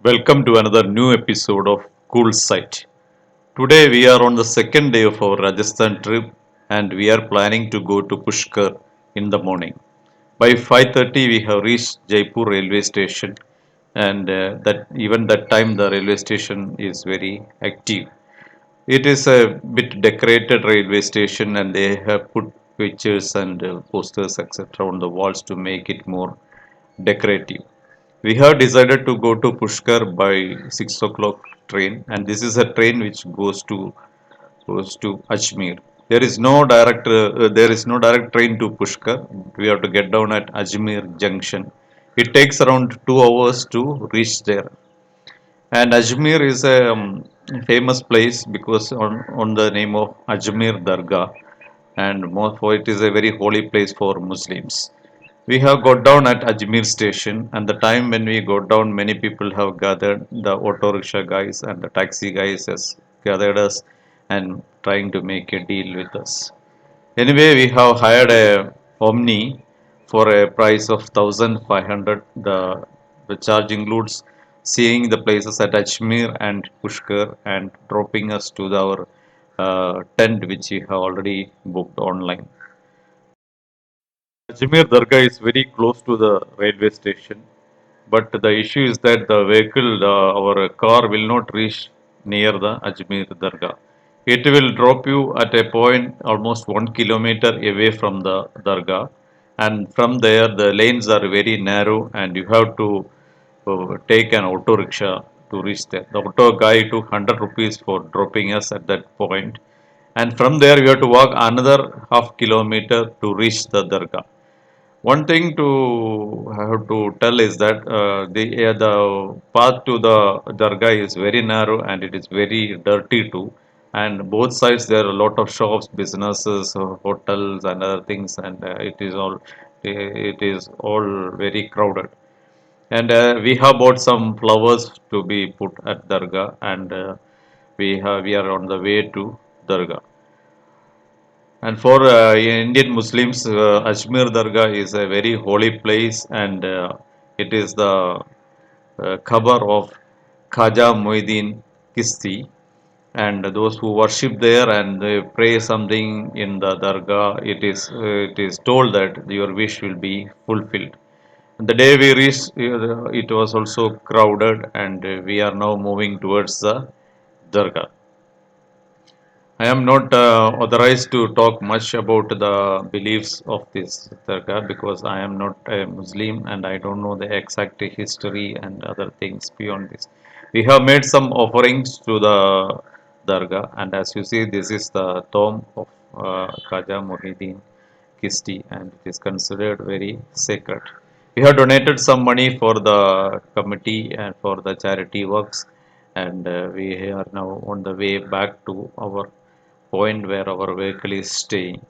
Welcome to another new episode of Coolsite. Today we are on the second day of our Rajasthan trip and we are planning to go to Pushkar in the morning. By 5:30 we have reached Jaipur railway station and that time the railway station is very active. It is a bit decorated railway station and they have put pictures and posters etc. on the walls to make it more decorative. We have decided to go to Pushkar by 6 o'clock train, and this is a train which goes to Ajmer. There is no direct train to Pushkar. We have to get down at Ajmer Junction. It takes around 2 hours to reach there. And Ajmer is a famous place because on the name of Ajmer Dargah, and more for it is a very holy place for Muslims. We have got down at Ajmer station, and the time when we got down, many people have gathered. The auto rickshaw guys and the taxi guys has gathered us and trying to make a deal with us. Anyway, we have hired a Omni for a price of 1,500. The charge includes seeing the places at Ajmer and Pushkar and dropping us to our tent which we have already booked online. Ajmer Dargah is very close to the railway station, but the issue is that our car will not reach near the Ajmer Dargah. It will drop you at a point almost 1 kilometer away from the Dargah, and from there the lanes are very narrow, and you have to take an auto rickshaw to reach there. The auto guy took 100 rupees for dropping us at that point, and from there we have to walk another half kilometer to reach the Dargah. One thing to have to tell is that the path to the dargah is very narrow and it is very dirty too. And both sides there are a lot of shops, businesses, hotels, and other things, and it is all very crowded. And we have bought some flowers to be put at dargah, and we are on the way to dargah. And for Indian Muslims, Ajmer Dargah is a very holy place, and it is the Khabar of Khaja Muhyiddin Kisti. And those who worship there and they pray something in the Dargah, it is told that your wish will be fulfilled. The day we reached, it was also crowded, and we are now moving towards the Dargah. I am not authorized to talk much about the beliefs of this Dargah because I am not a Muslim and I don't know the exact history and other things beyond this. We have made some offerings to the Dargah, and as you see, this is the tomb of Khaja Muhyiddin Kisti, and it is considered very sacred. We have donated some money for the committee and for the charity works, and we are now on the way back to our point where our vehicle is staying.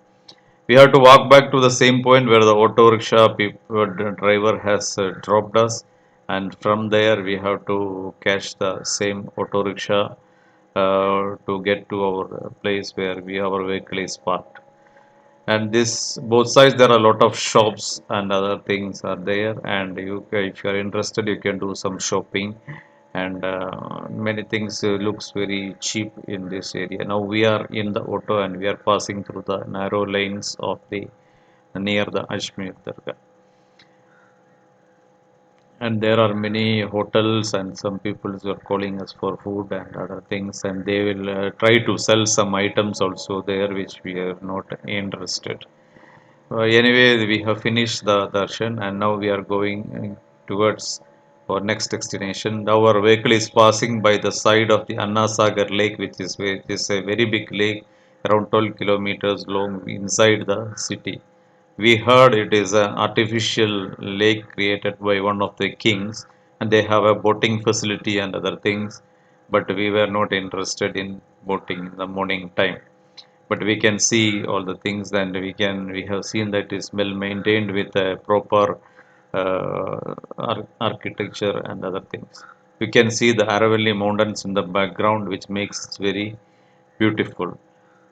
We have to walk back to the same point where the auto rickshaw driver has dropped us, and from there we have to catch the same auto rickshaw to get to our place where our vehicle is parked. And this both sides there are a lot of shops and other things are there, and if you are interested you can do some shopping, and many things looks very cheap in this area. Now we are in the auto and we are passing through the narrow lanes of the near the Ajmer Dargah, and there are many hotels and some people who are calling us for food and other things, and they will try to sell some items also there which we are not interested. Anyway, we have finished the darshan and now we are going towards our next destination. Our vehicle is passing by the side of the Anna Sagar Lake, which is a very big lake, around 12 kilometers long inside the city. We heard it is an artificial lake created by one of the kings, and they have a boating facility and other things, but we were not interested in boating in the morning time. But we can see all the things, and we have seen that it's well maintained with a proper architecture and other things. We can see the Aravalli mountains in the background, which makes it very beautiful.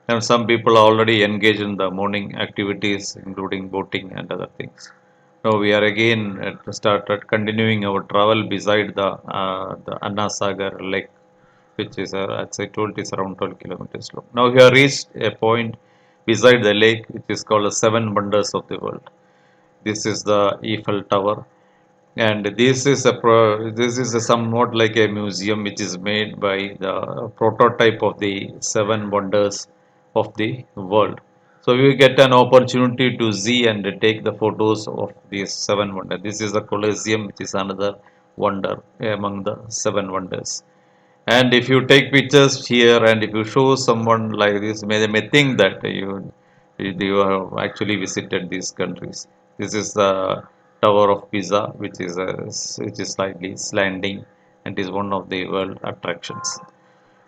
And some people are already engaged in the morning activities, including boating and other things. Now we are again started continuing our travel beside the Anna Sagar Lake, which is as I told, is around 12 kilometers long. Now we have reached a point beside the lake, which is called the Seven Wonders of the World. This is the Eiffel Tower, and this is a somewhat like a museum which is made by the prototype of the seven wonders of the world. So we get an opportunity to see and take the photos of these seven wonders. This is the Colosseum, which is another wonder among the seven wonders. And if you take pictures here and if you show someone like this, they may think that you have actually visited these countries. This is the Tower of Pisa, which is slightly slanting and is one of the world attractions.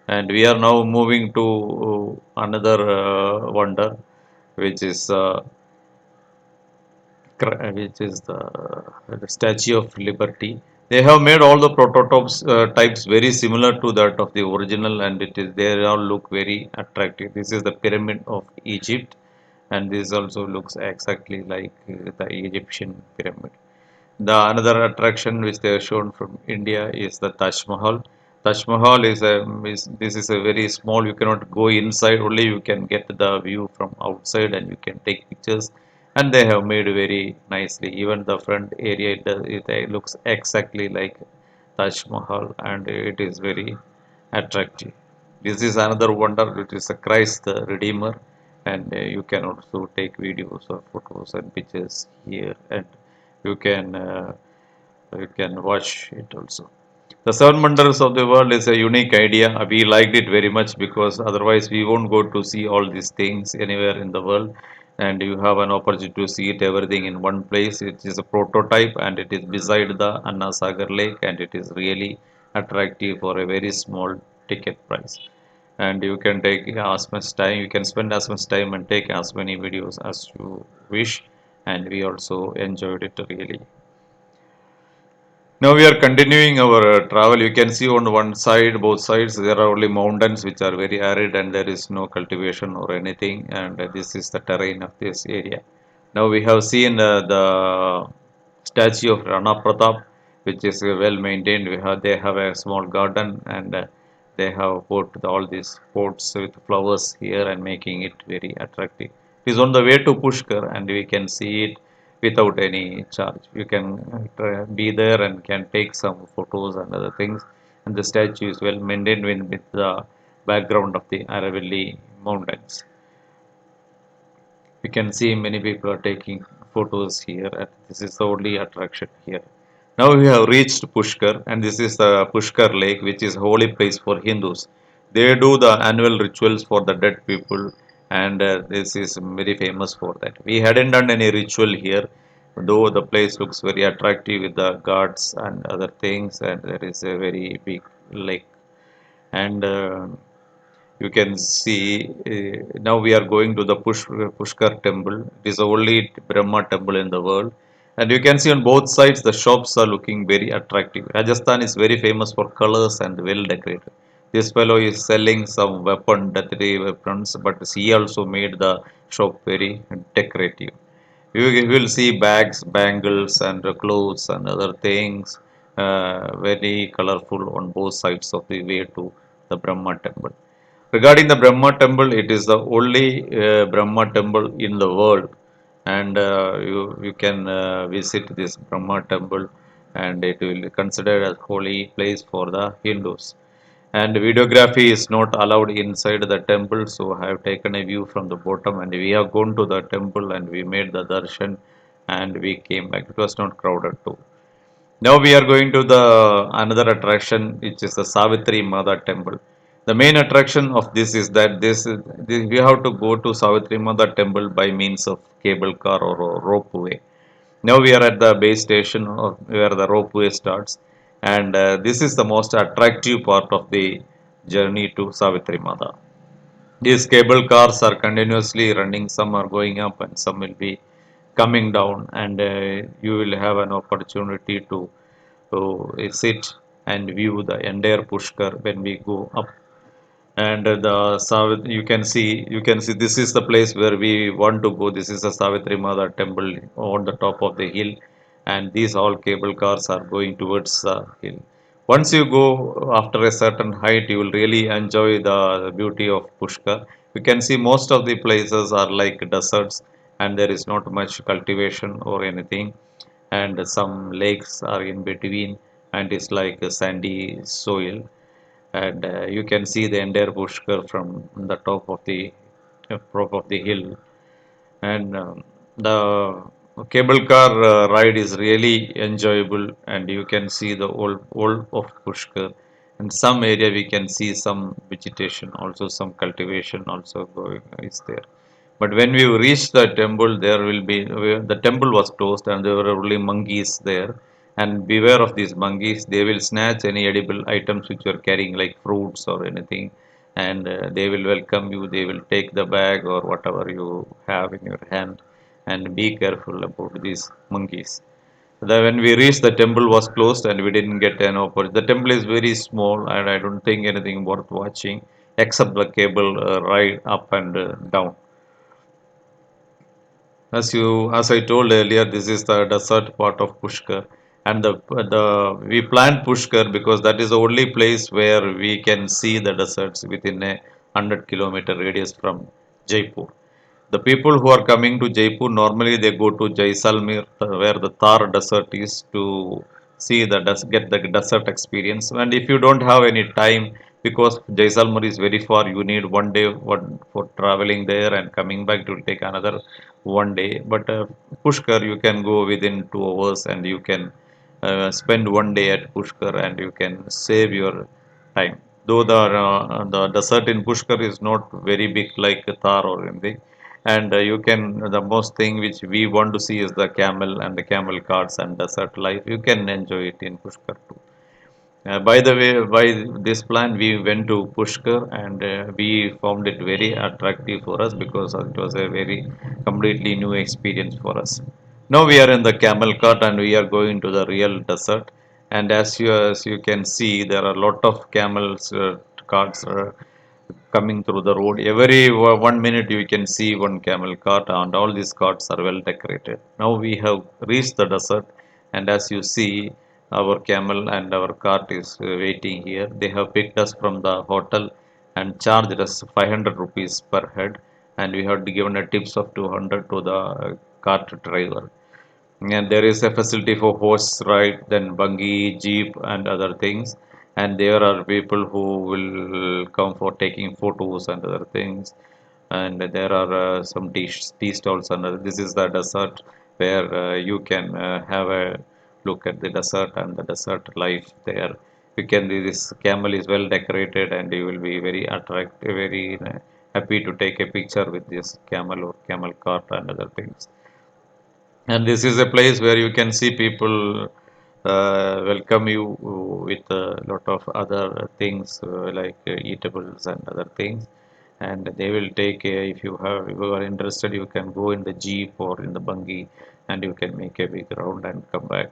And we are now moving to another wonder, which is which is the Statue of Liberty. They have made all the prototypes types very similar to that of the original, and they all look very attractive. This is the Pyramid of Egypt, and this also looks exactly like the Egyptian pyramid. The another attraction which they have shown from India is the Taj Mahal. Taj Mahal this is a very small. You cannot go inside. Only you can get the view from outside, and you can take pictures. And they have made very nicely. Even the front area it looks exactly like Taj Mahal, and it is very attractive. This is another wonder, which is the Christ the Redeemer, and you can also take videos or photos and pictures here, and you can uh, you can watch it also. The seven wonders of the world is a unique idea. We liked it very much because otherwise we won't go to see all these things anywhere in the world. And you have an opportunity to see it everything in one place. It is a prototype and it is beside the Anna Sagar Lake, and it is really attractive for a very small ticket price. And you can take as much time, you can spend as much time and take as many videos as you wish. And we also enjoyed it really. Now we are continuing our travel. You can see on one side, both sides, there are only mountains which are very arid and there is no cultivation or anything. And this is the terrain of this area. Now we have seen the statue of Rana Pratap, which is well maintained. They have a small garden, and they have put all these pots with flowers here and making it very attractive. It is on the way to Pushkar, and we can see it without any charge. You can be there and can take some photos and other things. And the statue is well maintained with the background of the Aravalli mountains. You can see many people are taking photos here, and this is the only attraction here. Now we have reached Pushkar, and this is the Pushkar Lake, which is a holy place for Hindus. They do the annual rituals for the dead people, and this is very famous for that. We hadn't done any ritual here, though the place looks very attractive with the guards and other things, and there is a very big lake. And you can see now we are going to the Pushkar Temple. It is the only Brahma Temple in the world. And you can see on both sides the shops are looking very attractive. Rajasthan is very famous for colors and well decorated. This fellow is selling some deadly weapons, but he also made the shop very decorative. You will see bags, bangles, and clothes and other things, very colorful on both sides of the way to the Brahma Temple. Regarding the Brahma Temple, it is the only Brahma Temple in the world, and you can visit this Brahma Temple, and it will be considered as holy place for the Hindus. And videography is not allowed inside the temple, so I have taken a view from the bottom, and we have gone to the temple and we made the darshan, and we came back. It was not crowded too. Now we are going to the another attraction, which is the Savitrimatha temple. The main attraction of this is that this we have to go to Savitrimatha temple by means of cable car or a ropeway. Now we are at the base station of where the ropeway starts, and this is the most attractive part of the journey to Savitrimatha. These cable cars are continuously running. Some are going up and some will be coming down, and you will have an opportunity to sit and view the entire Pushkar when we go up. And you can see this is the place where we want to go. This is the Savitrimatha temple on the top of the hill, and these all cable cars are going towards the hill. Once you go after a certain height, you will really enjoy the beauty of Pushkar. You can see most of the places are like deserts, and there is not much cultivation or anything, and some lakes are in between, and it's like a sandy soil, and you can see the entire Pushkar from the top of the hill. And the cable car ride is really enjoyable, and you can see the old of Pushkar. In some area we can see some vegetation, also some cultivation also going is there. But when we reached the temple, there will be the temple was closed, and there were only monkeys there. And beware of these monkeys; they will snatch any edible items which you are carrying, like fruits or anything, and they will welcome you. They will take the bag or whatever you have in your hand, and be careful about these monkeys. When we reached, the temple was closed, and we didn't get an opportunity. The temple is very small, and I don't think anything worth watching except the cable ride up and down. As I told earlier, this is the desert part of Pushkar, and the we planned Pushkar because that is the only place where we can see the deserts within a 100-kilometer radius from Jaipur. The people who are coming to Jaipur, normally they go to Jaisalmer, where the Thar desert is, to see get the desert experience. And if you don't have any time, because Jaisalmer is very far, you need one day for traveling there and coming back. It will take another one day. But Pushkar, you can go within 2 hours, and you can spend one day at Pushkar, and you can save your time. Though the desert in Pushkar is not very big like Thar or anything, and you can the most thing which we want to see is the camel and the camel carts and desert life. You can enjoy it in Pushkar too. By the way, by this plan, we went to Pushkar, and we found it very attractive for us because it was a very completely new experience for us. Now we are in the camel cart, and we are going to the real desert. And as you can see, there are a lot of camels carts coming through the road. Every 1 minute you can see one camel cart, and all these carts are well decorated. Now we have reached the desert, and as you see, our camel and our cart is waiting here. They have picked us from the hotel and charged us 500 rupees per head, and we have given a tips of 200 to the cart driver. And there is a facility for horse ride, then buggy, jeep, and other things. And there are people who will come for taking photos and other things. And there are some tea stalls, and this is the desert where you can have a look at the desert and the desert life there. You can this camel is well decorated, and you will be very attractive, very happy to take a picture with this camel or camel cart and other things. And this is a place where you can see people welcome you with a lot of other things like eatables and other things. And they will take if you are interested, you can go in the jeep or in the buggy, and you can make a big round and come back.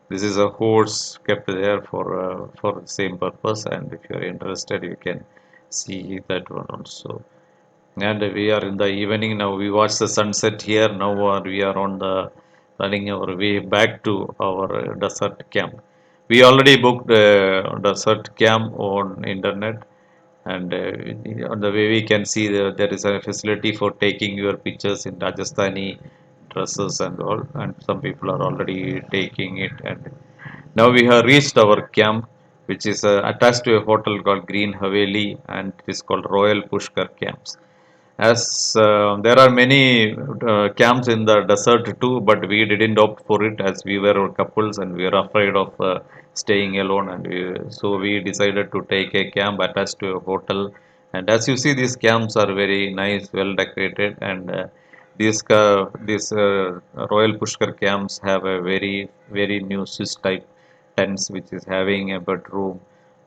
This is a horse kept there for the same purpose, and if you are interested, you can see that one also. And we are in the evening now. We watch the sunset here. Now we are on the running our way back to our desert camp. We already booked a desert camp on internet, and on the way we can see there is a facility for taking your pictures in Rajasthani dresses and all, and some people are already taking it. And now we have reached our camp, which is attached to a hotel called Green Haveli, and it is called Royal Pushkar Camps. As there are many camps in the desert too, but we didn't opt for it as we were couples and we were afraid of staying alone, and so we decided to take a camp attached to a hotel. And as you see, these camps are very nice, well decorated, and these Royal Pushkar camps have a very new Swiss type tents, which is having a bedroom,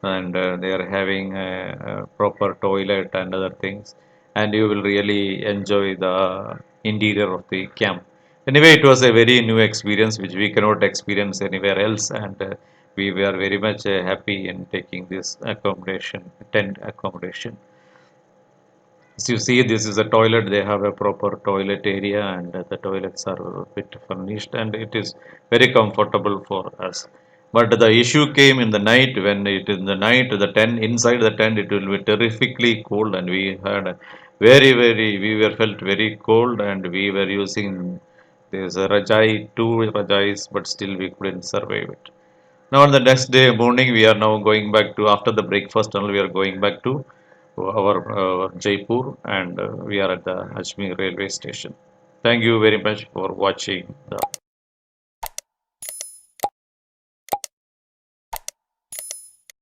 and they are having a proper toilet and other things, and you will really enjoy the interior of the camp. Anyway, it was a very new experience which we cannot experience anywhere else, and we were very much happy in taking this accommodation, tent accommodation. As you see, this is a toilet. They have a proper toilet area, and the toilets are a bit furnished, and it is very comfortable for us. But the issue came in the night when it in the night the tent inside the tent it will be terrifically cold, and we had a we were felt very cold, and we were using this rajai, two rajais, but still we couldn't survive it. Now on the next day morning, we are now going back to after the breakfast. Only we are going back to our Jaipur, and we are at the Ajmer railway station. Thank you very much for watching the